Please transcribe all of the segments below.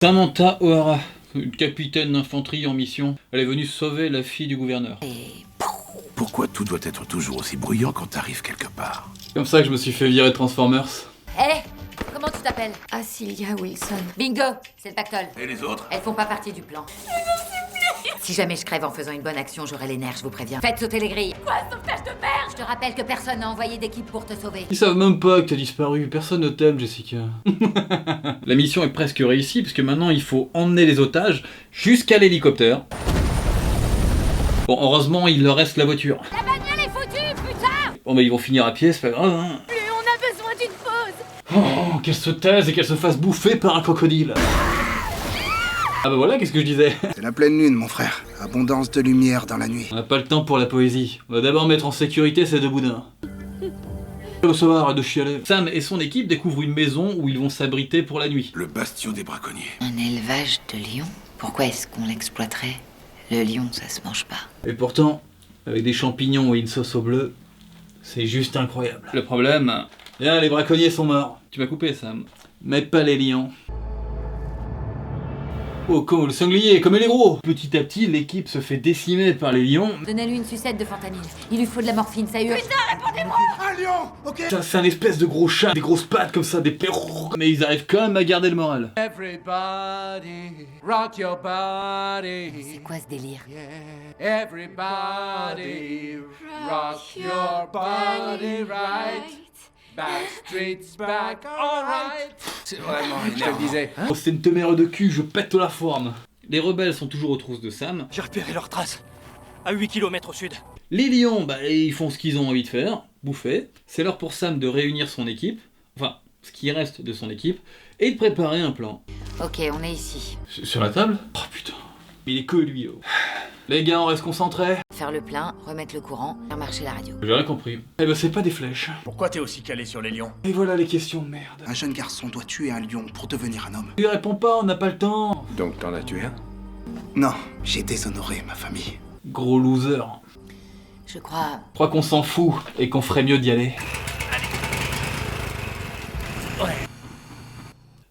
Samantha O'Hara, une capitaine d'infanterie en mission. Elle est venue sauver la fille du gouverneur. Pourquoi tout doit être toujours aussi bruyant quand t'arrives quelque part? Comme ça que je me suis fait virer de Transformers. Hé, comment tu t'appelles? Cilia Wilson. Bingo, c'est le pactole. Et les autres? Elles font pas partie du plan. Si jamais je crève en faisant une bonne action, j'aurai les nerfs, je vous préviens. Faites sauter les grilles. Quoi, sauvetage de merde? Je te rappelle que personne n'a envoyé d'équipe pour te sauver. Ils savent même pas que t'as disparu, personne ne t'aime, Jessica. La mission est presque réussie, parce que maintenant il faut emmener les otages jusqu'à l'hélicoptère. Bon, heureusement, il leur reste la voiture. La bagnole est foutue, putain! Bon, bah ils vont finir à pied, c'est pas grave, hein. Plus on a besoin d'une pause! Oh, qu'elle se taise et qu'elle se fasse bouffer par un crocodile. Ah bah voilà, qu'est-ce que je disais. C'est la pleine lune, mon frère. Abondance de lumière dans la nuit. On n'a pas le temps pour la poésie. On va d'abord mettre en sécurité ces deux boudins. Au savoir, arrête de chialer. Sam et son équipe découvrent une maison où ils vont s'abriter pour la nuit. Le bastion des braconniers. Un élevage de lions? Pourquoi est-ce qu'on l'exploiterait? Le lion, ça se mange pas. Et pourtant, avec des champignons et une sauce au bleu, c'est juste incroyable. Le problème, les braconniers sont morts. Tu m'as coupé, Sam. Mais pas les lions. Oh, comme le sanglier, comme les gros. Petit à petit, l'équipe se fait décimer par les lions. Donnez-lui une sucette de fentanyl. Il lui faut de la morphine, ça urge. Un lion, ok? Ça, c'est un espèce de gros chat, des grosses pattes comme ça, des perros. Mais ils arrivent quand même à garder le moral. Everybody, rock your body. C'est quoi ce délire? Everybody, rock your body right. Backstreet's back, alright. C'est vraiment Je te le énervant. disais. Oh, c'est une témère de cul, je pète la forme. Les rebelles sont toujours aux trousses de Sam. J'ai repéré leurs traces. À 8 km au sud. Les lions, bah, ils font ce qu'ils ont envie de faire, bouffer. C'est l'heure pour Sam de réunir son équipe, enfin, ce qui reste de son équipe, et de préparer un plan. Ok, on est ici. Sur la table? Oh putain, il est que lui, oh. Les gars, on reste concentrés. Faire le plein, remettre le courant, faire marcher la radio. J'ai rien compris. Eh ben, c'est pas des flèches. Pourquoi t'es aussi calé sur les lions? Et voilà les questions de merde. Un jeune garçon doit tuer un lion pour devenir un homme. Tu réponds pas, on n'a pas le temps. Donc t'en as tué un? Non, j'ai déshonoré ma famille. Gros loser. Je crois... Je crois qu'on s'en fout et qu'on ferait mieux d'y aller.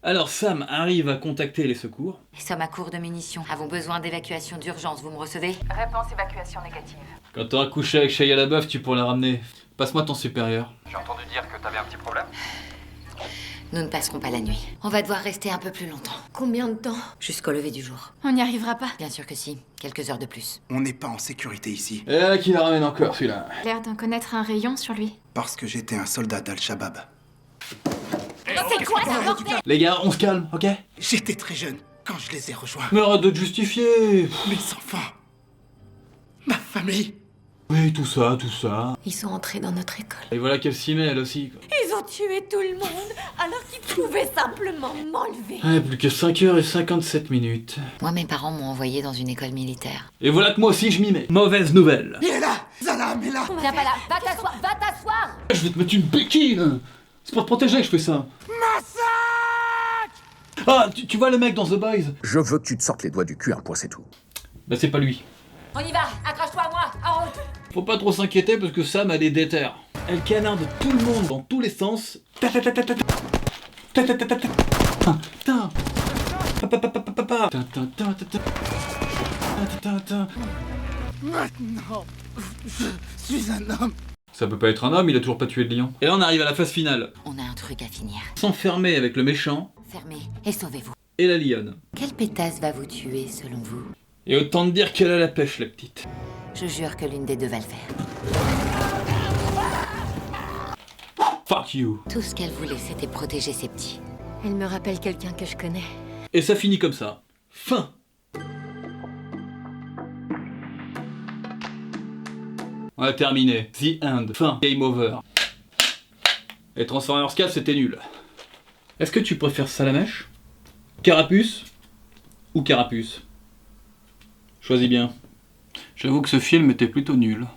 Alors Sam arrive à contacter les secours. Les sommes à court de munitions. Avons besoin d'évacuation d'urgence, vous me recevez? Réponse évacuation négative. Quand t'auras couché avec Shia LaBeouf, tu pourras la ramener. Passe-moi ton supérieur. J'ai entendu dire que t'avais un petit problème. Nous ne passerons pas la nuit. On va devoir rester un peu plus longtemps. Combien de temps? Jusqu'au lever du jour. On n'y arrivera pas. Bien sûr que si. Quelques heures de plus. On n'est pas en sécurité ici. Et là, qui la ramène encore celui-là? L'air d'en connaître un rayon sur lui. Parce que j'étais un soldat d'Al-Shabaab. C'est quoi ça, bordel? Les gars, on se calme, ok? J'étais très jeune quand je les ai rejoints. Mais arrête de te justifier. Mes enfants. Ma famille. Oui, tout ça, tout ça. Ils sont entrés dans notre école. Et voilà qu'elle s'y met, elle aussi, quoi. Ils ont tué tout le monde alors qu'ils pouvaient simplement m'enlever. Ouais, plus que 5h57. Moi, mes parents m'ont envoyé dans une école militaire. Et voilà que moi aussi je m'y mets. Mauvaise nouvelle. Il est là. Salam est là. Viens pas là. Va t'asseoir. Va t'asseoir. Je vais te mettre une béquille. C'est pour te protéger que je fais ça. Ah, tu vois le mec dans The Boys? Je veux que tu te sortes les doigts du cul, un point c'est tout. Bah c'est pas lui. On y va. Accroche-toi à moi. En route. Faut pas trop s'inquiéter parce que Sam a des déterres. Elle canarde tout le monde dans tous les sens. Ta ta ta ta ta ta. Ta ta ta ta ta. Putain. Pa pa pa pa pa pa. Ta ta ta ta ta. Ta ta ta. Maintenant, je suis un homme. Ça peut pas être un homme, il a toujours pas tué de lion. Et là on arrive à la phase finale. On a un truc à finir. S'enfermer avec le méchant Fermez et sauvez-vous. et la lionne. Quelle pétasse va vous tuer, selon vous? Et autant te dire qu'elle a la pêche, la petite. Je jure que l'une des deux va le faire. Fuck you. Tout ce qu'elle voulait, c'était protéger ses petits. Elle me rappelle quelqu'un que je connais. Et ça finit comme ça. Fin. On a terminé. The end. Fin. Game over. Et Transformers 4, c'était nul. Est-ce que tu préfères Salamèche, Carapuce ou Carapuce? Choisis bien. J'avoue que ce film était plutôt nul.